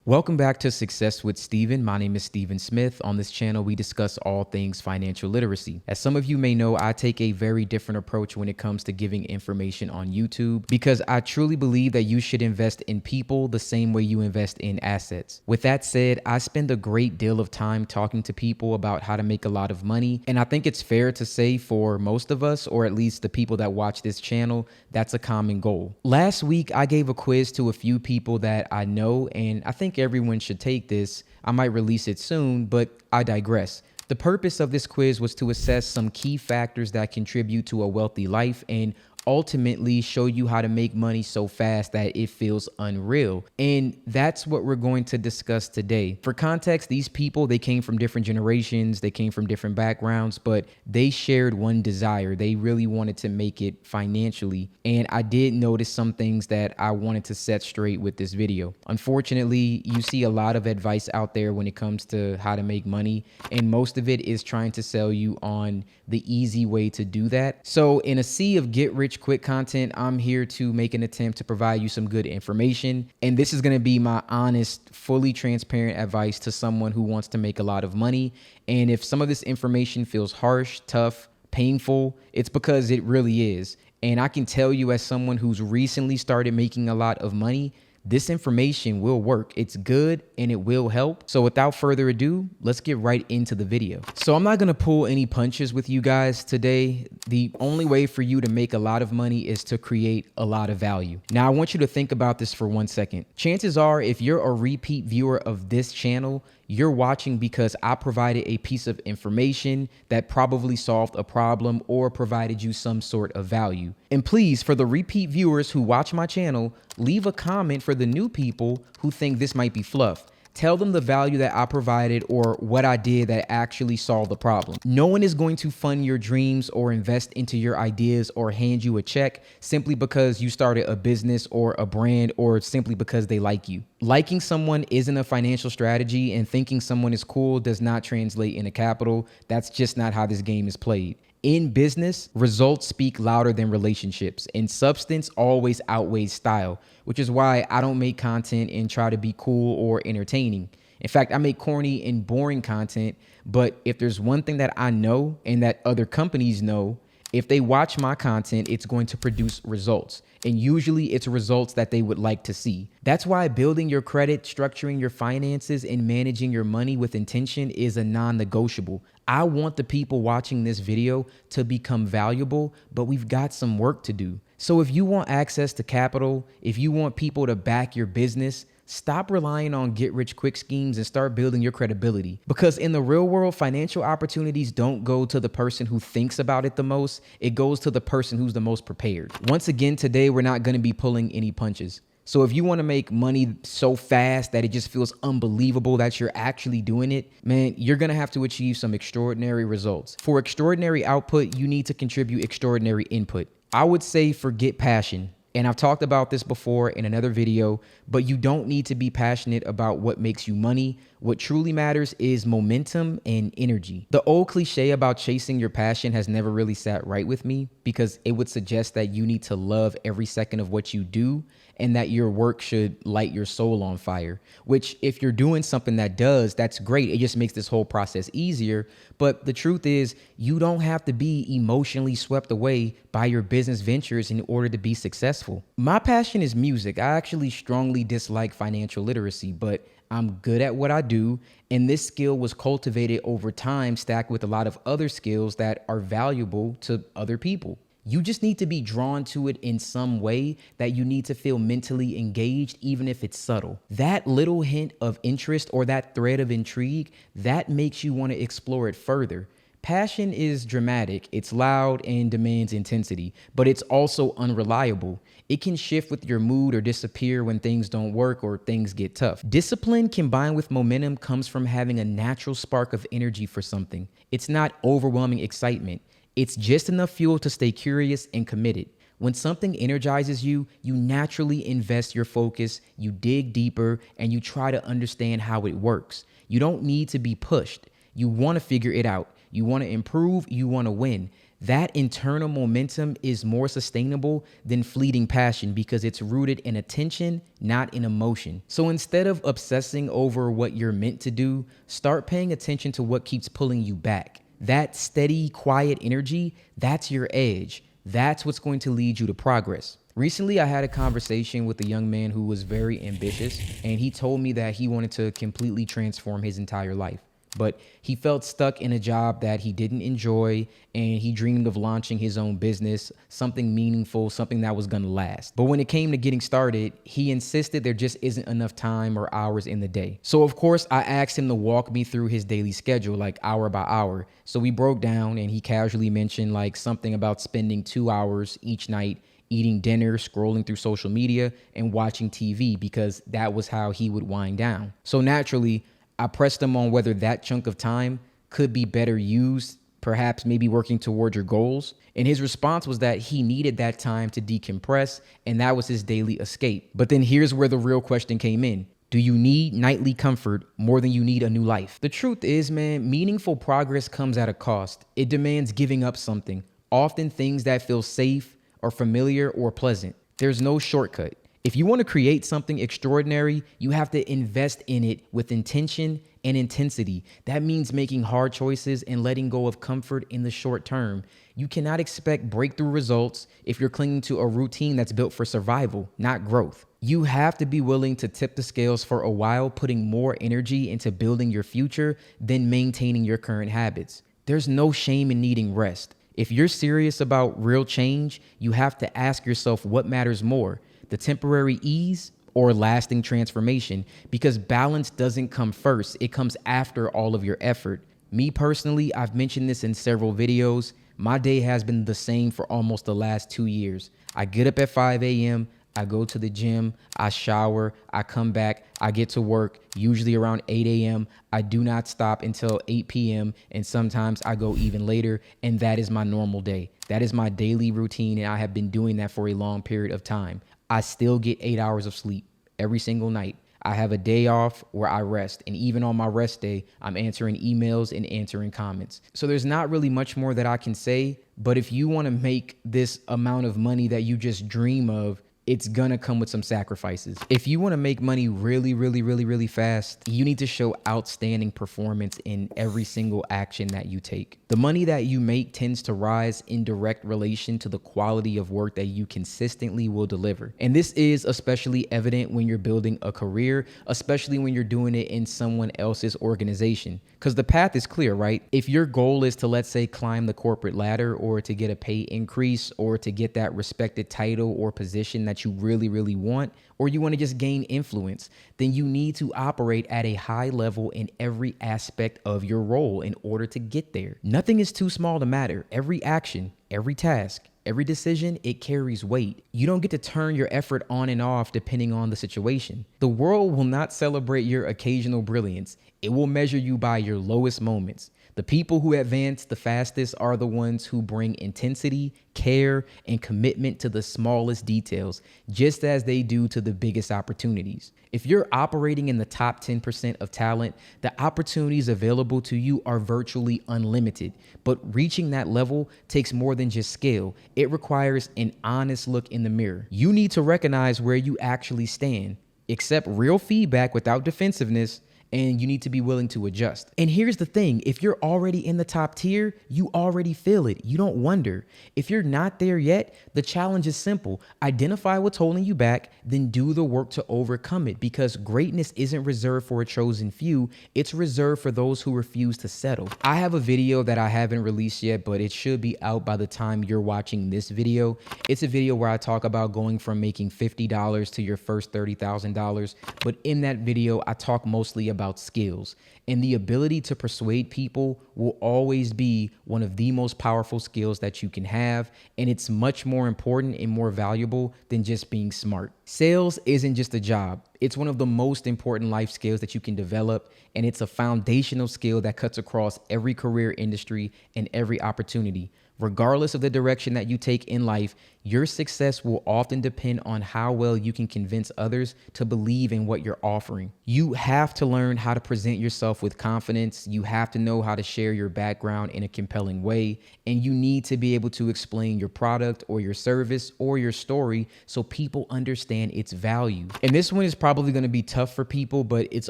Welcome back to Success with Steven. My name is Steven Smith. On this channel, we discuss all things financial literacy. As some of you may know, I take a very different approach when it comes to giving information on YouTube because I truly believe that you should invest in people the same way you invest in assets. With that said, I spend a great deal of time talking to people about how to make a lot of money. And I think it's fair to say for most of us, or at least the people that watch this channel, that's a common goal. Last week, I gave a quiz to a few people that I know, and I think everyone should take this. I might release it soon, but I digress. The purpose of this quiz was to assess some key factors that contribute to a wealthy life and ultimately show you how to make money so fast that it feels unreal. And that's what we're going to discuss today. For context, these people, they came from different generations, they came from different backgrounds, but they shared one desire. They really wanted to make it financially. And I did notice some things that I wanted to set straight with this video. Unfortunately, you see a lot of advice out there when it comes to how to make money, and most of it is trying to sell you on the easy way to do that. So in a sea of get rich quick content, I'm here to make an attempt to provide you some good information. And this is going to be my honest, fully transparent advice to someone who wants to make a lot of money. And if some of this information feels harsh, tough, painful, it's because it really is. And I can tell you, as someone who's recently started making a lot of money, this information will work. It's good and it will help. So without further ado, let's get right into the video. So I'm not going to pull any punches with you guys today. The only way for you to make a lot of money is to create a lot of value. Now, I want you to think about this for 1 second. Chances are, if you're a repeat viewer of this channel, you're watching because I provided a piece of information that probably solved a problem or provided you some sort of value. And please, for the repeat viewers who watch my channel, leave a comment for the new people who think this might be fluff. Tell them the value that I provided or what I did that actually solved the problem. No one is going to fund your dreams or invest into your ideas or hand you a check simply because you started a business or a brand or simply because they like you. Liking someone isn't a financial strategy, and thinking someone is cool does not translate into capital. That's just not how this game is played. In business, results speak louder than relationships, and substance always outweighs style, which is why I don't make content and try to be cool or entertaining. In fact, I make corny and boring content, but if there's one thing that I know and that other companies know, if they watch my content, it's going to produce results. And usually it's results that they would like to see. That's why building your credit, structuring your finances, and managing your money with intention is a non-negotiable. I want the people watching this video to become valuable, but we've got some work to do. So if you want access to capital, if you want people to back your business, stop relying on get-rich-quick schemes and start building your credibility. Because in the real world, financial opportunities don't go to the person who thinks about it the most. It goes to the person who's the most prepared. Once again, today, we're not going to be pulling any punches. So if you want to make money so fast that it just feels unbelievable that you're actually doing it, man, you're going to have to achieve some extraordinary results. For extraordinary output, you need to contribute extraordinary input. I would say forget passion. And I've talked about this before in another video, but you don't need to be passionate about what makes you money. What truly matters is momentum and energy. The old cliche about chasing your passion has never really sat right with me because it would suggest that you need to love every second of what you do and that your work should light your soul on fire, which if you're doing something that does, that's great. It just makes this whole process easier. But the truth is, you don't have to be emotionally swept away by your business ventures in order to be successful. My passion is music. I actually strongly dislike financial literacy, but I'm good at what I do, and this skill was cultivated over time, stacked with a lot of other skills that are valuable to other people. You just need to be drawn to it in some way that you need to feel mentally engaged, even if it's subtle. That little hint of interest or that thread of intrigue, that makes you want to explore it further. Passion is dramatic, it's loud and demands intensity, but it's also unreliable. It can shift with your mood or disappear when things don't work or things get tough. Discipline combined with momentum comes from having a natural spark of energy for something. It's not overwhelming excitement. It's just enough fuel to stay curious and committed. When something energizes you, you naturally invest your focus, you dig deeper, and you try to understand how it works. You don't need to be pushed. You want to figure it out. You want to improve. You want to win. That internal momentum is more sustainable than fleeting passion because it's rooted in attention, not in emotion. So instead of obsessing over what you're meant to do, start paying attention to what keeps pulling you back. That steady, quiet energy, that's your edge. That's what's going to lead you to progress. Recently, I had a conversation with a young man who was very ambitious, and he told me that he wanted to completely transform his entire life. But he felt stuck in a job that he didn't enjoy, and he dreamed of launching his own business, something meaningful, something that was gonna last. But when it came to getting started, he insisted there just isn't enough time or hours in the day. So of course, I asked him to walk me through his daily schedule, like hour by hour. So we broke down, and he casually mentioned like something about spending 2 hours each night eating dinner, scrolling through social media, and watching TV because that was how he would wind down. So naturally, I pressed him on whether that chunk of time could be better used, perhaps maybe working toward your goals. And his response was that he needed that time to decompress, and that was his daily escape. But then here's where the real question came in. Do you need nightly comfort more than you need a new life? The truth is, man, meaningful progress comes at a cost. It demands giving up something, often things that feel safe or familiar or pleasant. There's no shortcut. If you want to create something extraordinary, you have to invest in it with intention and intensity. That means making hard choices and letting go of comfort in the short term. You cannot expect breakthrough results if you're clinging to a routine that's built for survival, not growth. You have to be willing to tip the scales for a while, putting more energy into building your future than maintaining your current habits. There's no shame in needing rest. If you're serious about real change, you have to ask yourself what matters more, the temporary ease or lasting transformation, because balance doesn't come first. It comes after all of your effort. Me personally, I've mentioned this in several videos. My day has been the same for almost the last 2 years. I get up at 5 a.m., I go to the gym, I shower, I come back, I get to work, usually around 8 a.m. I do not stop until 8 p.m. and sometimes I go even later, and that is my normal day. That is my daily routine, and I have been doing that for a long period of time. I still get 8 hours of sleep every single night. I have a day off where I rest, and even on my rest day, I'm answering emails and answering comments. So there's not really much more that I can say, but if you want to make this amount of money that you just dream of, it's gonna come with some sacrifices. If you wanna make money really fast, you need to show outstanding performance in every single action that you take. The money that you make tends to rise in direct relation to the quality of work that you consistently will deliver. And this is especially evident when you're building a career, especially when you're doing it in someone else's organization. Because the path is clear, right? If your goal is to, let's say, climb the corporate ladder or to get a pay increase or to get that respected title or position that you really want, or you want to just gain influence, then you need to operate at a high level in every aspect of your role in order to get there. Nothing is too small to matter. Every action, every task, every decision, it carries weight. You don't get to turn your effort on and off depending on the situation. The world will not celebrate your occasional brilliance. It will measure you by your lowest moments. The people who advance the fastest are the ones who bring intensity, care, and commitment to the smallest details, just as they do to the biggest opportunities. If you're operating in the top 10% of talent, the opportunities available to you are virtually unlimited. But reaching that level takes more than just skill. It requires an honest look in the mirror. You need to recognize where you actually stand, accept real feedback without defensiveness, and you need to be willing to adjust. And here's the thing, if you're already in the top tier, you already feel it. You don't wonder. If you're not there yet, the challenge is simple. Identify what's holding you back, then do the work to overcome it, because greatness isn't reserved for a chosen few. It's reserved for those who refuse to settle. I have a video that I haven't released yet, but it should be out by the time you're watching this video. It's a video where I talk about going from making $50 to your first $30,000. But in that video, I talk mostly about skills, and the ability to persuade people will always be one of the most powerful skills that you can have, and it's much more important and more valuable than just being smart. Sales isn't just a job. It's one of the most important life skills that you can develop, and it's a foundational skill that cuts across every career industry and every opportunity. Regardless of the direction that you take in life, your success will often depend on how well you can convince others to believe in what you're offering. You have to learn how to present yourself with confidence. You have to know how to share your background in a compelling way. And you need to be able to explain your product or your service or your story so people understand its value. And this one is probably going to be tough for people, but it's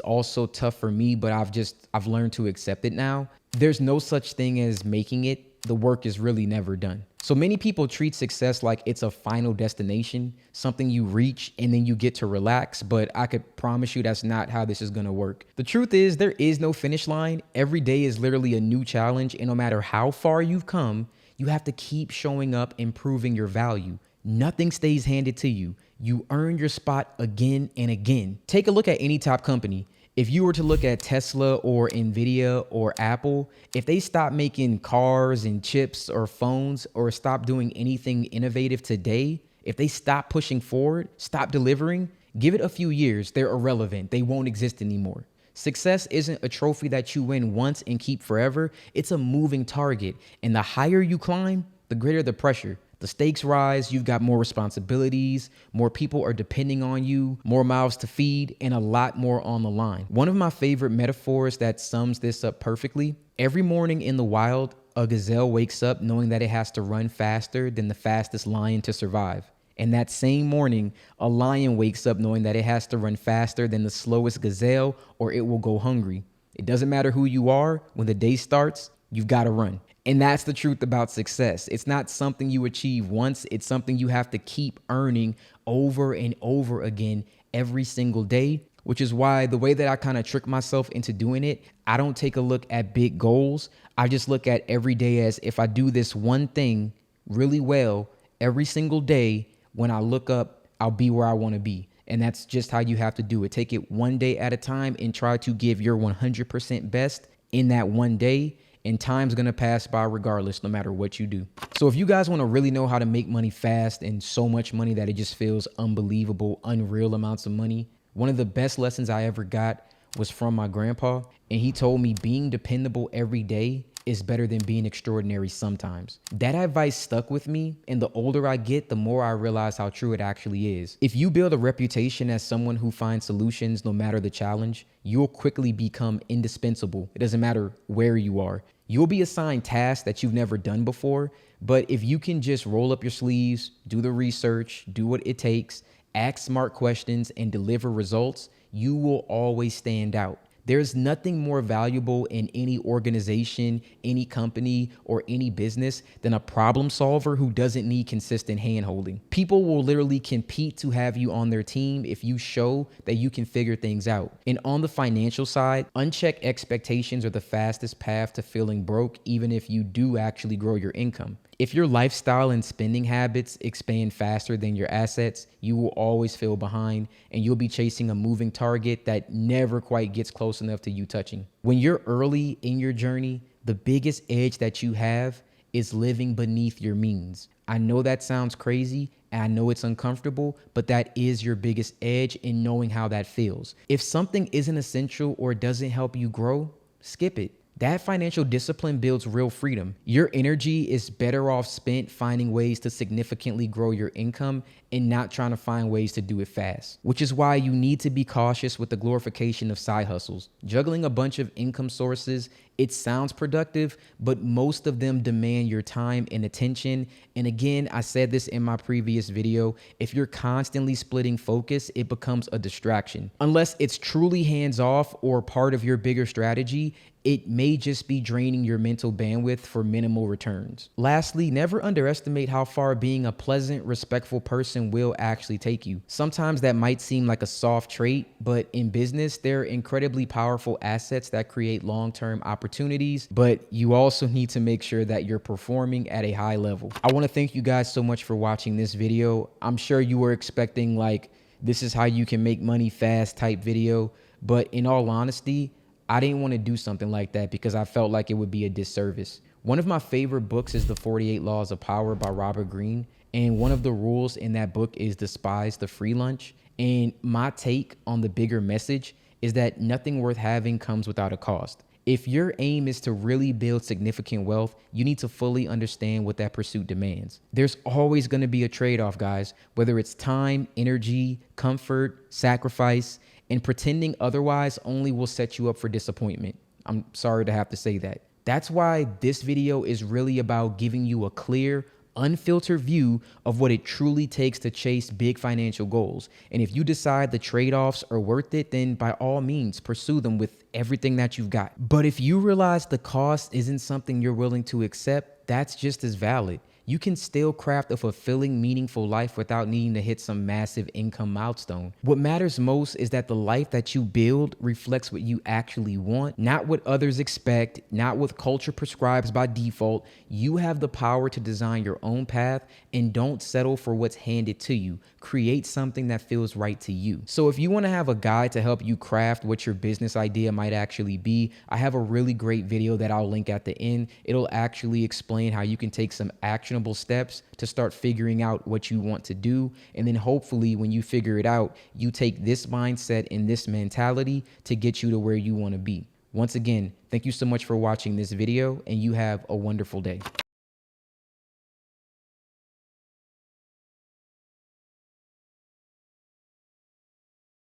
also tough for me, but I've learned to accept it now. There's no such thing as making it. The work is really never done. So many people treat success like it's a final destination, something you reach and then you get to relax, but I could promise you that's not how this is gonna work. The truth is there is no finish line. Every day is literally a new challenge, and no matter how far you've come, you have to keep showing up and proving your value. Nothing stays handed to you. You earn your spot again and again. Take a look at any top company. If you were to look at Tesla or Nvidia or Apple, if they stop making cars and chips or phones or stop doing anything innovative today, if they stop pushing forward, stop delivering, give it a few years, they're irrelevant. They won't exist anymore. Success isn't a trophy that you win once and keep forever. It's a moving target. And the higher you climb, the greater the pressure. The stakes rise, you've got more responsibilities, more people are depending on you, more mouths to feed, and a lot more on the line. One of my favorite metaphors that sums this up perfectly: every morning in the wild, a gazelle wakes up knowing that it has to run faster than the fastest lion to survive. And that same morning, a lion wakes up knowing that it has to run faster than the slowest gazelle or it will go hungry. It doesn't matter who you are, when the day starts, you've got to run. And that's the truth about success. It's not something you achieve once. It's something you have to keep earning over and over again every single day, which is why the way that I kind of trick myself into doing it, I don't take a look at big goals. I just look at every day as if I do this one thing really well every single day, when I look up, I'll be where I want to be. And that's just how you have to do it. Take it one day at a time and try to give your 100% best in that one day. And time's gonna pass by regardless, no matter what you do. So if you guys wanna really know how to make money fast, and so much money that it just feels unbelievable, unreal amounts of money, one of the best lessons I ever got was from my grandpa. And he told me being dependable every day is better than being extraordinary sometimes. That advice stuck with me, and the older I get, the more I realize how true it actually is. If you build a reputation as someone who finds solutions no matter the challenge, you'll quickly become indispensable. It doesn't matter where you are. You'll be assigned tasks that you've never done before, but if you can just roll up your sleeves, do the research, do what it takes, ask smart questions, and deliver results, you will always stand out. There's nothing more valuable in any organization, any company, or any business than a problem solver who doesn't need consistent hand-holding. People will literally compete to have you on their team if you show that you can figure things out. And on the financial side, unchecked expectations are the fastest path to feeling broke, even if you do actually grow your income. If your lifestyle and spending habits expand faster than your assets, you will always feel behind, and you'll be chasing a moving target that never quite gets close enough to you touching. When you're early in your journey, the biggest edge that you have is living beneath your means. I know that sounds crazy, and I know it's uncomfortable, but that is your biggest edge in knowing how that feels. If something isn't essential or doesn't help you grow, skip it. That financial discipline builds real freedom. Your energy is better off spent finding ways to significantly grow your income and not trying to find ways to do it fast, which is why you need to be cautious with the glorification of side hustles. Juggling a bunch of income sources, it sounds productive, but most of them demand your time and attention. And again, I said this in my previous video, if you're constantly splitting focus, it becomes a distraction. Unless it's truly hands-off or part of your bigger strategy, it may just be draining your mental bandwidth for minimal returns. Lastly, never underestimate how far being a pleasant, respectful person will actually take you. Sometimes that might seem like a soft trait, but in business, there are incredibly powerful assets that create long-term opportunities, but you also need to make sure that you're performing at a high level. I want to thank you guys so much for watching this video. I'm sure you were expecting like, this is how you can make money fast type video, but in all honesty, I didn't want to do something like that because I felt like it would be a disservice. One of my favorite books is The 48 Laws of Power by Robert Greene. And one of the rules in that book is despise the free lunch. And my take on the bigger message is that nothing worth having comes without a cost. If your aim is to really build significant wealth, you need to fully understand what that pursuit demands. There's always going to be a trade-off, guys, whether it's time, energy, comfort, sacrifice, and pretending otherwise only will set you up for disappointment. I'm sorry to have to say that. That's why this video is really about giving you a clear, unfiltered view of what it truly takes to chase big financial goals. And if you decide the trade-offs are worth it, then by all means, pursue them with everything that you've got. But if you realize the cost isn't something you're willing to accept, that's just as valid. You can still craft a fulfilling, meaningful life without needing to hit some massive income milestone. What matters most is that the life that you build reflects what you actually want, not what others expect, not what culture prescribes by default. You have the power to design your own path, and don't settle for what's handed to you. Create something that feels right to you. So if you want to have a guide to help you craft what your business idea might actually be, I have a really great video that I'll link at the end. It'll actually explain how you can take some actionable steps to start figuring out what you want to do. And then hopefully when you figure it out, you take this mindset and this mentality to get you to where you want to be. Once again, thank you so much for watching this video, and you have a wonderful day.